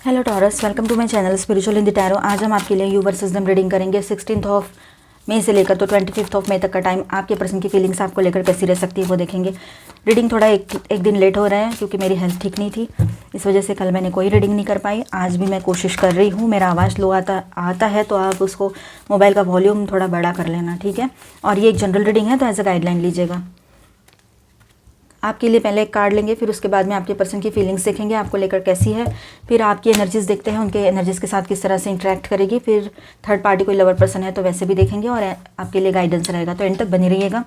Hello Taurus, welcome to my channel spiritual in the tarot. आज हम आपके लिए यू वर्सेस देम रीडिंग करेंगे 16 ऑफ मई से लेकर तो 25 ऑफ मई तक का टाइम। आपके पर्सन की फीलिंग्स आपको लेकर कैसी रह सकती है वो देखेंगे। रीडिंग थोड़ा एक दिन लेट हो रहा है क्योंकि मेरी हेल्थ ठीक नहीं थी, इस वजह से कल मैंने कोई रीडिंग नहीं कर पाई। आज भी मैं कोशिश कर रही हूँ। मेरा आवाज़ लो आता है तो आप उसको मोबाइल का वॉल्यूम थोड़ा बड़ा कर लेना, ठीक है। और ये एक जनरल रीडिंग है तो एज अ गाइडलाइन लीजिएगा। आपके लिए पहले एक कार्ड लेंगे, फिर उसके बाद में आपके पर्सन की फीलिंग्स देखेंगे आपको लेकर कैसी है। फिर आपकी एनर्जीज देखते हैं, उनके एनर्जीज के साथ किस तरह से इंटरेक्ट करेगी। फिर थर्ड पार्टी कोई लवर पर्सन है तो वैसे भी देखेंगे और आपके लिए गाइडेंस रहेगा, तो एंड तक बनी रहिएगा।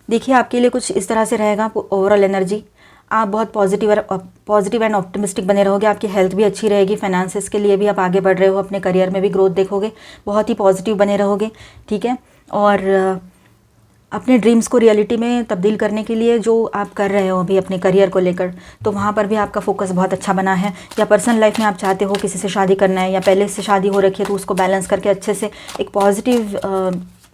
देखिए आपके लिए कुछ इस तरह से रहेगा ओवरऑल एनर्जी। आप बहुत पॉजिटिव एंड ऑप्टिमिस्टिक बने रहोगे। आपकी हेल्थ भी अच्छी रहेगी। फाइनेंसेस के लिए भी आप आगे बढ़ रहे हो, अपने करियर में भी ग्रोथ देखोगे, बहुत ही पॉजिटिव बने रहोगे, ठीक है। और अपने ड्रीम्स को रियलिटी में तब्दील करने के लिए जो आप कर रहे हो अभी अपने करियर को लेकर, तो वहाँ पर भी आपका फोकस बहुत अच्छा बना है। या पर्सनल लाइफ में आप चाहते हो किसी से शादी करना है या पहले से शादी हो रखी है तो उसको बैलेंस करके अच्छे से एक पॉजिटिव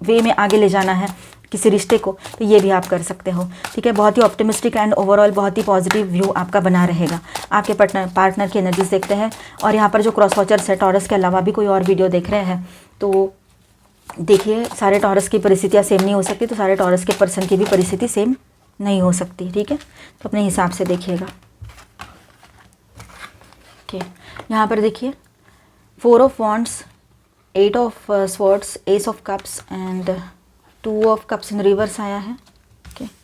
वे में आगे ले जाना है किसी रिश्ते को, तो ये भी आप कर सकते हो, ठीक है। बहुत ही ऑप्टिमिस्टिक एंड ओवरऑल बहुत ही पॉजिटिव व्यू आपका बना रहेगा। आपके पार्टनर की एनर्जीज देखते हैं। और यहाँ पर जो क्रॉस वॉचर्स है टॉरस के अलावा भी कोई और वीडियो देख रहे हैं तो देखिए, सारे टॉरस की परिस्थितियाँ सेम नहीं हो सकती, तो सारे टॉरस के पर्सन की भी परिस्थिति सेम नहीं हो सकती, ठीक है। तो अपने हिसाब से देखिएगा, ठीक। यहाँ पर देखिए 4 of wands, 8 of swords, S of cups and 2 of cups in reverse आया है, ओके।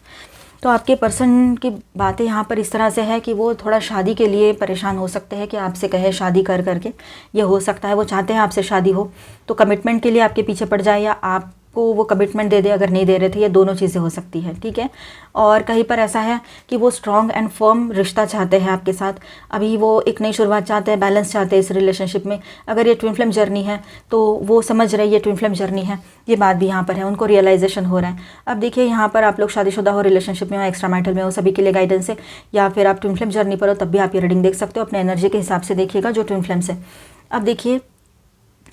तो आपके पर्सन की बातें यहाँ पर इस तरह से है कि वो थोड़ा शादी के लिए परेशान हो सकते हैं कि आपसे कहे शादी कर करके। ये हो सकता है वो चाहते हैं आपसे शादी हो तो कमिटमेंट के लिए आपके पीछे पड़ जाए या आपको वो कमिटमेंट दे दे अगर नहीं दे रहे थे। ये दोनों चीज़ें हो सकती है, ठीक है। और कहीं पर ऐसा है कि वो स्ट्रॉन्ग एंड फर्म रिश्ता चाहते हैं आपके साथ। अभी वो एक नई शुरुआत चाहते हैं, बैलेंस चाहते हैं इस रिलेशनशिप में। अगर ये ट्विन फ्लेम जर्नी है तो वो समझ रहे ये ट्विन फ्लेम जर्नी है, ये बात भी यहाँ पर है, उनको रियलाइजेशन हो रहा है। अब देखिए यहाँ पर आप लोग शादीशुदा हो, रिलेशनशिप में हो, एक्स्ट्रा मैरिटल में हो, सभी के लिए गाइडेंस है। या फिर आप ट्विन फ्लेम जर्नी पर हो तब भी आप ये रीडिंग देख सकते हो। अपने एनर्जी के हिसाब से देखिएगा जो ट्विन फ्लेम्स है। अब देखिए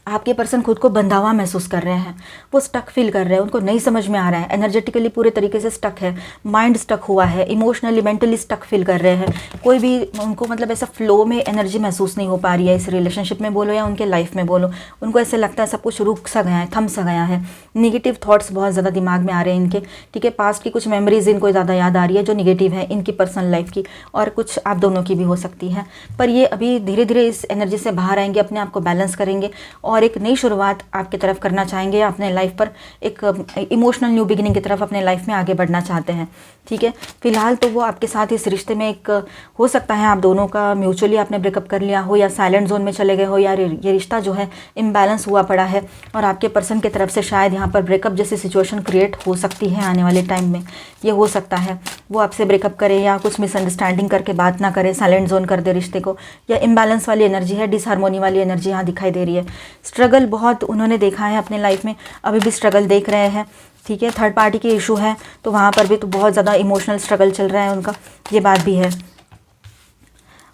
आपके पर्सन खुद को बंधा हुआ महसूस कर रहे हैं, वो स्टक फील कर रहे हैं, उनको नहीं समझ में आ रहा है, एनर्जेटिकली पूरे तरीके से स्टक है, माइंड स्टक हुआ है, इमोशनली मेंटली स्टक फील कर रहे हैं। कोई भी उनको मतलब ऐसा फ्लो में एनर्जी महसूस नहीं हो पा रही है इस रिलेशनशिप में बोलो या उनके लाइफ में बोलो। उनको ऐसे लगता है सब कुछ रुक सा गया है, थम सा गया है। निगेटिव थॉट्स बहुत ज़्यादा दिमाग में आ रहे हैं इनके, ठीक है। पास्ट की कुछ मेमोरीज इनको ज़्यादा याद आ रही है जो निगेटिव है इनकी पर्सनल लाइफ की, और कुछ आप दोनों की भी हो सकती है। पर ये अभी धीरे धीरे इस एनर्जी से बाहर आएंगे, अपने आप को बैलेंस करेंगे और एक नई शुरुआत आपकी तरफ करना चाहेंगे। अपने लाइफ पर एक इमोशनल न्यू बिगिनिंग की तरफ अपने लाइफ में आगे बढ़ना चाहते हैं, ठीक है। फिलहाल तो वो आपके साथ इस रिश्ते में एक हो सकता है आप दोनों का म्यूचुअली आपने ब्रेकअप कर लिया हो या साइलेंट जोन में चले गए हो, या ये रिश्ता जो है इम्बैलेंस हुआ पड़ा है और आपके पर्सन की तरफ से शायद यहाँ पर ब्रेकअप जैसी सिचुएशन क्रिएट हो सकती है आने वाले टाइम में। ये हो सकता है वो आपसे ब्रेकअप करे या कुछ मिसअंडरस्टैंडिंग करके बात ना करे, साइलेंट जोन कर दे रिश्ते को, या इम्बैलेंस वाली एनर्जी है, डिसहार्मोनी वाली एनर्जी यहाँ दिखाई दे रही है। स्ट्रगल बहुत उन्होंने देखा है अपने लाइफ में, अभी भी स्ट्रगल देख रहे हैं, ठीक है। थर्ड पार्टी की इशू है तो वहाँ पर भी तो बहुत ज़्यादा इमोशनल स्ट्रगल चल रहा है उनका, ये बात भी है।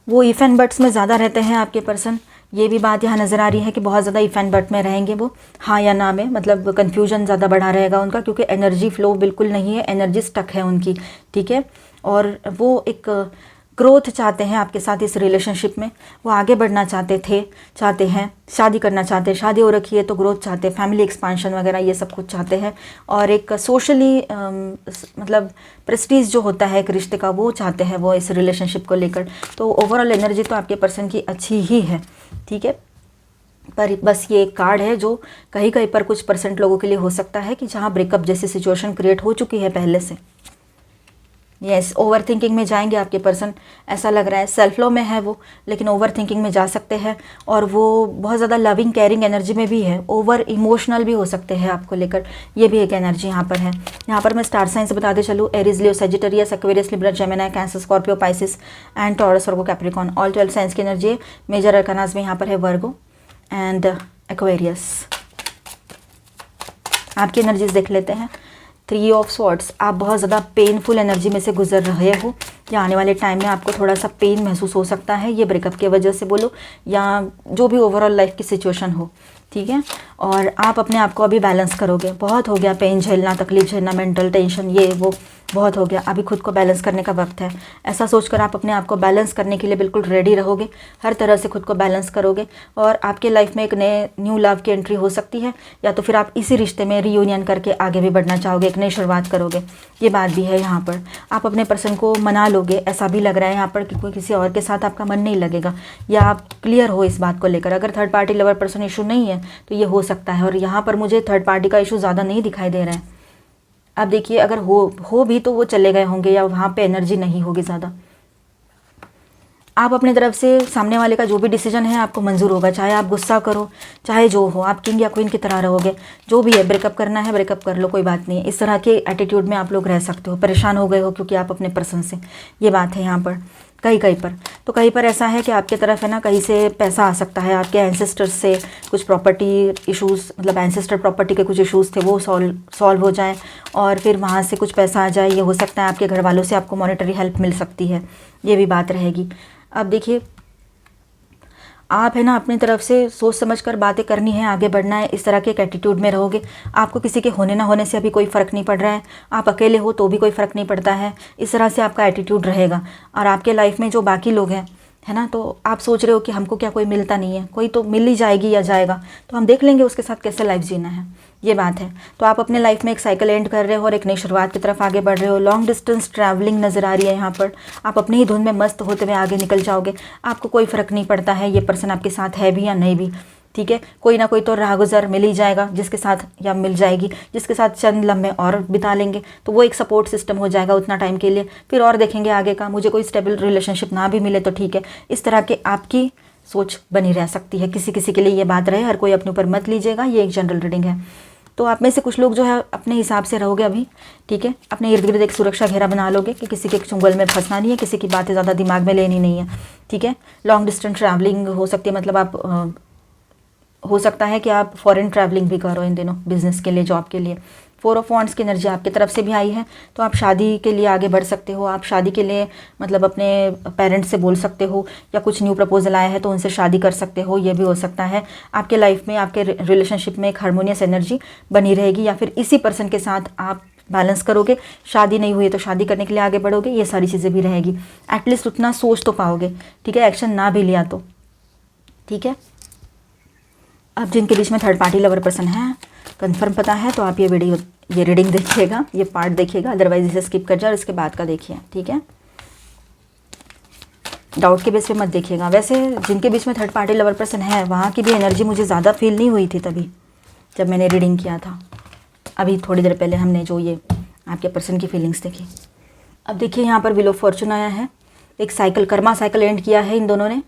वो इफ एंड बट्स में ज़्यादा रहते हैं आपके पर्सन, ये भी बात यहाँ नज़र आ रही है कि बहुत ज़्यादा इफ एंड बट में रहेंगे वो, हाँ या ना में, मतलब कन्फ्यूजन ज़्यादा बढ़ा रहेगा उनका क्योंकि एनर्जी फ्लो बिल्कुल नहीं है, एनर्जी स्टक है उनकी, ठीक है। और वो एक ग्रोथ चाहते हैं आपके साथ इस रिलेशनशिप में, वो आगे बढ़ना चाहते हैं, शादी करना चाहते हैं, शादी हो रखी है तो ग्रोथ चाहते हैं, फैमिली एक्सपांशन वगैरह ये सब कुछ चाहते हैं। और एक सोशली मतलब प्रेस्टीज जो होता है एक रिश्ते का वो चाहते हैं वो इस रिलेशनशिप को लेकर। तो ओवरऑल एनर्जी तो आपके पर्सन की अच्छी ही है, ठीक है। पर बस ये एक कार्ड है जो कहीं कहीं पर कुछ परसेंट लोगों के लिए हो सकता है कि जहाँ ब्रेकअप जैसी सिचुएशन क्रिएट हो चुकी है पहले से। यस, ओवर थिंकिंग में जाएंगे आपके पर्सन, ऐसा लग रहा है। सेल्फ लो में है वो लेकिन ओवर थिंकिंग में जा सकते हैं। और वो बहुत ज़्यादा लविंग केयरिंग एनर्जी में भी है, ओवर इमोशनल भी हो सकते हैं आपको लेकर, ये भी एक एनर्जी यहाँ पर है। यहाँ पर मैं स्टार साइंस बताते चलूँ, Aries, Leo, Sagittarius, Aquarius, Libra, Gemini, cancer, Scorpio, Pisces and taurus, Virgo, Capricorn, all 12 science की एनर्जी है। मेजर अरकानाज में यहाँ पर है वर्गो एंड एक्वेरियस। आपकी एनर्जीज देख लेते हैं। 3 ऑफ स्वॉर्ड्स, आप बहुत ज़्यादा पेनफुल एनर्जी में से गुजर रहे हो या आने वाले टाइम में आपको थोड़ा सा पेन महसूस हो सकता है, ये ब्रेकअप की वजह से बोलो या जो भी ओवरऑल लाइफ की सिचुएशन हो, ठीक है। और आप अपने आप को अभी बैलेंस करोगे, बहुत हो गया पेन झेलना, तकलीफ झेलना, मेंटल टेंशन, ये वो बहुत हो गया, अभी खुद को बैलेंस करने का वक्त है। ऐसा सोचकर आप अपने आप को बैलेंस करने के लिए बिल्कुल रेडी रहोगे, हर तरह से खुद को बैलेंस करोगे और आपके लाइफ में एक नए न्यू लव की एंट्री हो सकती है, या तो फिर आप इसी रिश्ते में रीयूनियन करके आगे भी बढ़ना चाहोगे, एक नई शुरुआत करोगे। ये बात भी है यहाँ पर। आप अपने पर्सन को मना लोगे, ऐसा भी लग रहा है यहाँ पर कि कोई किसी और के साथ आपका मन नहीं लगेगा, या आप क्लियर हो इस बात को लेकर। अगर third party lover person issue नहीं है तो ये हो सकता है, और यहाँ पर मुझे थर्ड पार्टी का इशू ज़्यादा नहीं दिखाई दे रहा है। अब देखिए, अगर हो भी तो वो चले गए होंगे, या वहाँ पे एनर्जी नहीं होगी ज़्यादा। आप अपनी तरफ से सामने वाले का जो भी डिसीजन है आपको मंजूर होगा, चाहे आप गुस्सा करो, चाहे जो हो, आप किंग या क्वीन की तरह रहोगे। जो भी है, ब्रेकअप करना है ब्रेकअप कर लो, कोई बात नहीं। इस तरह के एटीट्यूड में आप लोग रह सकते हो। परेशान हो गए हो क्योंकि आप अपने पर्सन से, ये बात है यहाँ पर। कहीं पर तो कहीं पर ऐसा है कि आपके तरफ है ना, कहीं से पैसा आ सकता है, आपके एंसेस्टर्स से कुछ प्रॉपर्टी इश्यूज़, मतलब एंसेस्टर प्रॉपर्टी के कुछ इश्यूज़ थे वो सॉल्व हो जाए, और फिर वहाँ से कुछ पैसा आ जाए। ये हो सकता है आपके घर वालों से आपको मॉनेटरी हेल्प मिल सकती है, ये भी बात रहेगी। अब देखिए, आप है ना अपनी तरफ से सोच समझ कर बातें करनी है, आगे बढ़ना है। इस तरह के एक एटीट्यूड में रहोगे। आपको किसी के होने ना होने से अभी कोई फ़र्क नहीं पड़ रहा है, आप अकेले हो तो भी कोई फ़र्क नहीं पड़ता है। इस तरह से आपका एटीट्यूड रहेगा। और आपके लाइफ में जो बाकी लोग हैं, है ना, तो आप सोच रहे हो कि हमको क्या कोई मिलता नहीं है, कोई तो मिल ही जाएगी या जाएगा, तो हम देख लेंगे उसके साथ कैसे लाइफ जीना है, ये बात है। तो आप अपने लाइफ में एक साइकिल एंड कर रहे हो और एक नई शुरुआत की तरफ आगे बढ़ रहे हो। लॉन्ग डिस्टेंस ट्रैवलिंग नज़र आ रही है यहाँ पर। आप अपनी ही धुन में मस्त होते हुए आगे निकल जाओगे। आपको कोई फ़र्क नहीं पड़ता है ये पर्सन आपके साथ है भी या नहीं भी, ठीक है। कोई ना कोई तो राह गुज़र मिल ही जाएगा जिसके साथ, या मिल जाएगी जिसके साथ चंद लम्हे और बिता लेंगे, तो वो एक सपोर्ट सिस्टम हो जाएगा उतना टाइम के लिए। फिर और देखेंगे आगे का। मुझे कोई स्टेबल रिलेशनशिप ना भी मिले तो ठीक है। इस तरह के आपकी सोच बनी रह सकती है। किसी किसी के लिए ये बात रहे, हर कोई अपने ऊपर मत लीजिएगा, ये एक जनरल रीडिंग है। तो आप में से कुछ लोग जो है अपने हिसाब से रहोगे अभी, ठीक है। अपने इर्द गिर्द एक सुरक्षा घेरा बना लोगे कि किसी के चुंगल में फंसना नहीं है, किसी की बातें ज़्यादा दिमाग में लेनी नहीं है, ठीक है। लॉन्ग डिस्टेंस ट्रैवलिंग हो सकती है, मतलब आप हो सकता है कि आप फॉरेन ट्रैवलिंग भी करो इन दिनों, बिजनेस के लिए, जॉब के लिए। 4 ऑफ वॉन्ड्स की एनर्जी आपकी तरफ से भी आई है, तो आप शादी के लिए आगे बढ़ सकते हो। आप शादी के लिए मतलब अपने पेरेंट्स से बोल सकते हो, या कुछ न्यू प्रपोजल आया है तो उनसे शादी कर सकते हो, ये भी हो सकता है। आपके लाइफ में, आपके रिलेशनशिप में एक हार्मोनियस एनर्जी बनी रहेगी, या फिर इसी पर्सन के साथ आप बैलेंस करोगे। शादी नहीं हुई तो शादी करने के लिए आगे बढ़ोगे, ये सारी चीज़ें भी रहेगी। एटलीस्ट उतना सोच तो पाओगे, ठीक है, एक्शन ना भी लिया तो, ठीक है। अब जिनके बीच में थर्ड पार्टी लवर पर्सन है, कंफर्म पता है तो आप ये रीडिंग देखिएगा, ये पार्ट देखिएगा, अदरवाइज इसे स्किप कर जाए और इसके बाद का देखिए, ठीक है। डाउट के बेस पे मत देखिएगा। वैसे जिनके बीच में थर्ड पार्टी लवर पर्सन है, वहाँ की भी एनर्जी मुझे ज़्यादा फील नहीं हुई थी तभी जब मैंने रीडिंग किया था। अभी थोड़ी देर पहले हमने जो ये आपके पर्सन की फीलिंग्स देखी। अब देखिए, यहाँ पर व्हील ऑफ फॉर्चून आया है। एक साइकिल, कर्मा साइकिल एंड किया है इन दोनों ने,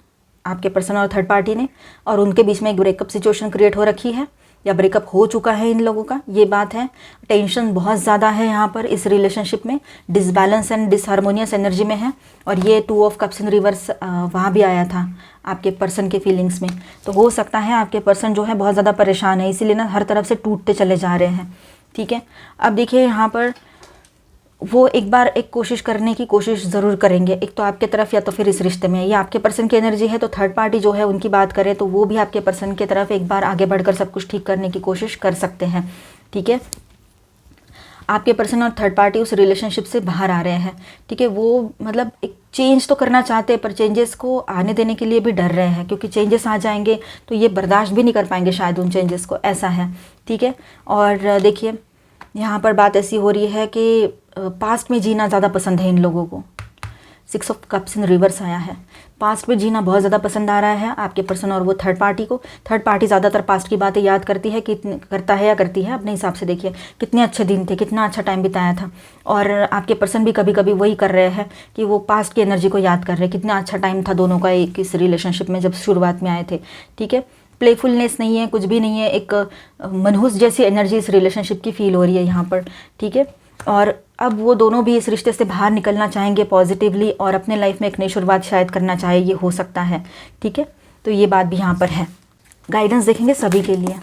आपके पर्सन और थर्ड पार्टी ने, और उनके बीच में एक ब्रेकअप सिचुएशन क्रिएट हो रखी है, या ब्रेकअप हो चुका है इन लोगों का, ये बात है। टेंशन बहुत ज़्यादा है यहाँ पर इस रिलेशनशिप में, डिसबैलेंस एंड डिसहार्मोनियस एनर्जी में है। और ये 2 ऑफ कप्स इन रिवर्स वहाँ भी आया था आपके पर्सन के फीलिंग्स में। तो हो सकता है आपके पर्सन जो है बहुत ज़्यादा परेशान है, इसीलिए ना हर तरफ से टूटते चले जा रहे हैं, ठीक है। अब देखिए, यहाँ पर वो एक बार एक कोशिश करने की कोशिश ज़रूर करेंगे, एक तो आपके तरफ या तो फिर इस रिश्ते में। ये आपके पर्सन की एनर्जी है, तो थर्ड पार्टी जो है उनकी बात करें तो वो भी आपके पर्सन की तरफ एक बार आगे बढ़कर सब कुछ ठीक करने की कोशिश कर सकते हैं, ठीक है। आपके पर्सन और थर्ड पार्टी उस रिलेशनशिप से बाहर आ रहे हैं, ठीक है। वो मतलब एक चेंज तो करना चाहते हैं, पर चेंजेस को आने देने के लिए भी डर रहे हैं, क्योंकि चेंजेस आ जाएंगे तो ये बर्दाश्त भी नहीं कर पाएंगे शायद उन चेंजेस को, ऐसा है, ठीक है। और देखिए, यहाँ पर बात ऐसी हो रही है कि पास्ट में जीना ज़्यादा पसंद है इन लोगों को। 6 ऑफ कप्स इन रिवर्स आया है। पास्ट में जीना बहुत ज़्यादा पसंद आ रहा है आपके पर्सन और वो थर्ड पार्टी को। थर्ड पार्टी ज़्यादातर पास्ट की बातें याद करती है, करता है या करती है, अपने हिसाब से देखिए कितने अच्छे दिन थे, कितना अच्छा टाइम बिताया था। और आपके पर्सन भी कभी कभी वही कर रहे हैं कि वो पास्ट की एनर्जी को याद कर रहे हैं, कितना अच्छा टाइम था दोनों का एक इस रिलेशनशिप में जब शुरुआत में आए थे, ठीक है। प्लेफुलनेस नहीं है, कुछ भी नहीं है, एक मनहूस जैसी एनर्जी इस रिलेशनशिप की फील हो रही है यहाँ पर, ठीक है। और अब वो दोनों भी इस रिश्ते से बाहर निकलना चाहेंगे पॉजिटिवली, और अपने लाइफ में एक नई शुरुआत शायद करना चाहे, ये हो सकता है, ठीक है। तो ये बात भी यहाँ पर है। गाइडेंस देखेंगे सभी के लिए।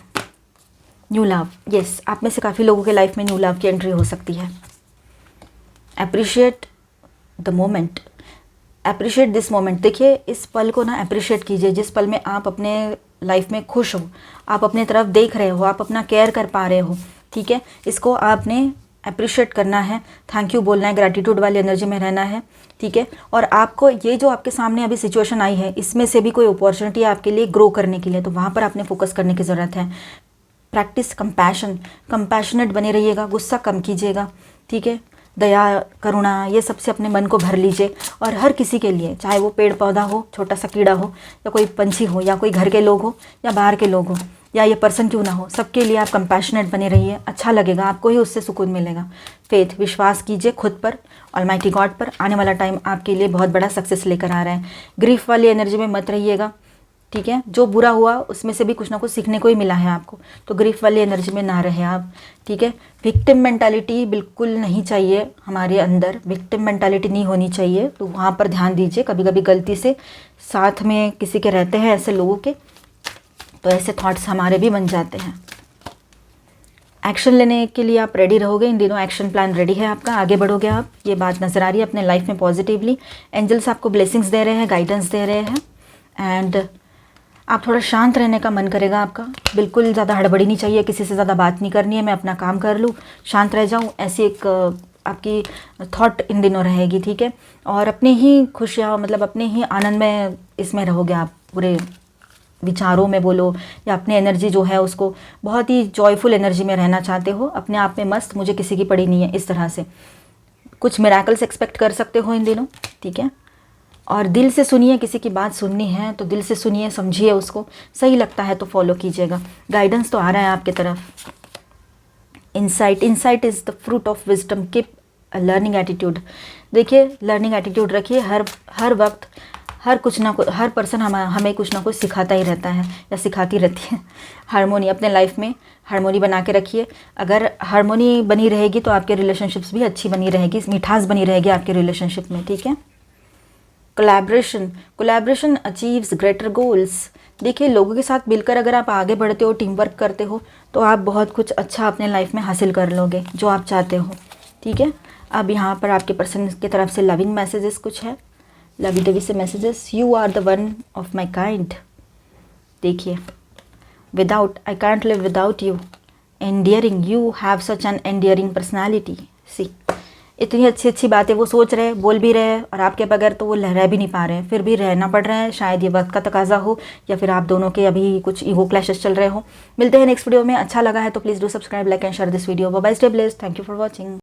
न्यू लव, यस, आप में से काफ़ी लोगों के लाइफ में न्यू लव की एंट्री हो सकती है। Appreciate the moment, appreciate this moment. देखिए, इस पल को ना अप्रिशिएट कीजिए, जिस पल में आप अपने लाइफ में खुश हो, आप अपने तरफ देख रहे हो, आप अपना केयर कर पा रहे हो, ठीक है। इसको आपने अप्रिशिएट करना है, थैंक यू बोलना है, ग्रैटिट्यूड वाली एनर्जी में रहना है, ठीक है। और आपको ये जो आपके सामने अभी सिचुएशन आई है, इसमें से भी कोई अपॉर्चुनिटी है आपके लिए ग्रो करने के लिए, तो वहाँ पर आपने फोकस करने की ज़रूरत है। प्रैक्टिस कंपैशनेट बने रहिएगा, गुस्सा कम कीजिएगा, ठीक है। दया, करुणा, ये सबसे अपने मन को भर लीजिए। और हर किसी के लिए, चाहे वो पेड़ पौधा हो, छोटा सा कीड़ा हो, या कोई पंछी हो, या कोई घर के लोग हो, या बाहर के लोग हो, या ये पर्सन क्यों ना हो, सबके लिए आप कंपैशनेट बने रहिए। अच्छा लगेगा आपको, ही उससे सुकून मिलेगा। फेथ, विश्वास कीजिए खुद पर, ऑलमाइटी गॉड पर। आने वाला टाइम आपके लिए बहुत बड़ा सक्सेस लेकर आ रहा है। ग्रीफ वाली एनर्जी में मत रहिएगा, ठीक है। जो बुरा हुआ उसमें से भी कुछ ना कुछ सीखने को ही मिला है आपको, तो ग्रीफ वाली एनर्जी में ना रहे आप, ठीक है। विक्टिम मेंटालिटी बिल्कुल नहीं चाहिए हमारे अंदर, विक्टिम मेंटालिटी नहीं होनी चाहिए, तो वहाँ पर ध्यान दीजिए। कभी कभी गलती से साथ में किसी के रहते हैं ऐसे लोगों के, तो ऐसे थॉट्स हमारे भी बन जाते हैं। एक्शन लेने के लिए आप रेडी रहोगे, इन दिनों एक्शन प्लान रेडी है आपका, आगे बढ़ोगे आप, ये बात नज़र आ रही है अपने लाइफ में पॉजिटिवली। एंजल्स आपको ब्लेसिंग्स दे रहे हैं, गाइडेंस दे रहे हैं, एंड आप थोड़ा शांत रहने का मन करेगा आपका। बिल्कुल ज़्यादा हड़बड़ी नहीं चाहिए, किसी से ज़्यादा बात नहीं करनी है, मैं अपना काम कर लूँ, शांत रह जाऊँ, ऐसी एक आपकी थॉट इन दिनों रहेगी, ठीक है। और अपनी ही खुशियाँ, मतलब अपने ही आनंद में इसमें रहोगे आप, पूरे विचारों में बोलो, या अपनी एनर्जी जो है उसको बहुत ही जॉयफुल एनर्जी में रहना चाहते हो, अपने आप में मस्त, मुझे किसी की पड़ी नहीं है, इस तरह से कुछ मिराकल्स एक्सपेक्ट कर सकते हो इन दिनों, ठीक है। और दिल से सुनिए, किसी की बात सुननी है तो दिल से सुनिए, समझिए उसको, सही लगता है तो फॉलो कीजिएगा। गाइडेंस तो आ रहा है आपके तरफ। Insight is the fruit of wisdom, keep a learning attitude. देखिए, लर्निंग एटीट्यूड रखिए, हर वक्त हर पर्सन हमें कुछ ना कुछ सिखाता ही रहता है या सिखाती रहती है। हारमोनी, अपने लाइफ में हारमोनी बना के रखिए। अगर हारमोनी बनी रहेगी तो आपके रिलेशनशिप्स भी अच्छी बनी रहेगी, मिठास बनी रहेगी आपके रिलेशनशिप में, ठीक है। Collaboration achieves greater goals. देखिए, लोगों के साथ मिलकर अगर आप आगे बढ़ते हो, टीम वर्क करते हो, तो आप बहुत कुछ अच्छा अपने लाइफ में हासिल कर लोगे जो आप चाहते हो, ठीक है। अब यहाँ पर आपके पर्सन की तरफ से लविंग मैसेजेस कुछ है, लवी डवी से messages. You are the one of my kind. देखिए, without I can't live without you, endearing, you have such an endearing personality. See, इतनी अच्छी अच्छी बातें वो सोच रहे हैं, बोल भी रहे हैं, और आपके बगैर तो वो रह भी नहीं पा रहे हैं, फिर भी रहना पड़ रहा है। शायद ये वक्त का तकाजा हो, या फिर आप दोनों के अभी कुछ ईगो क्लैशेस चल रहे हो। मिलते हैं नेक्स्ट वीडियो में। अच्छा लगा है तो please do subscribe, like and share this video. Bye bye, stay blessed, thank you for watching.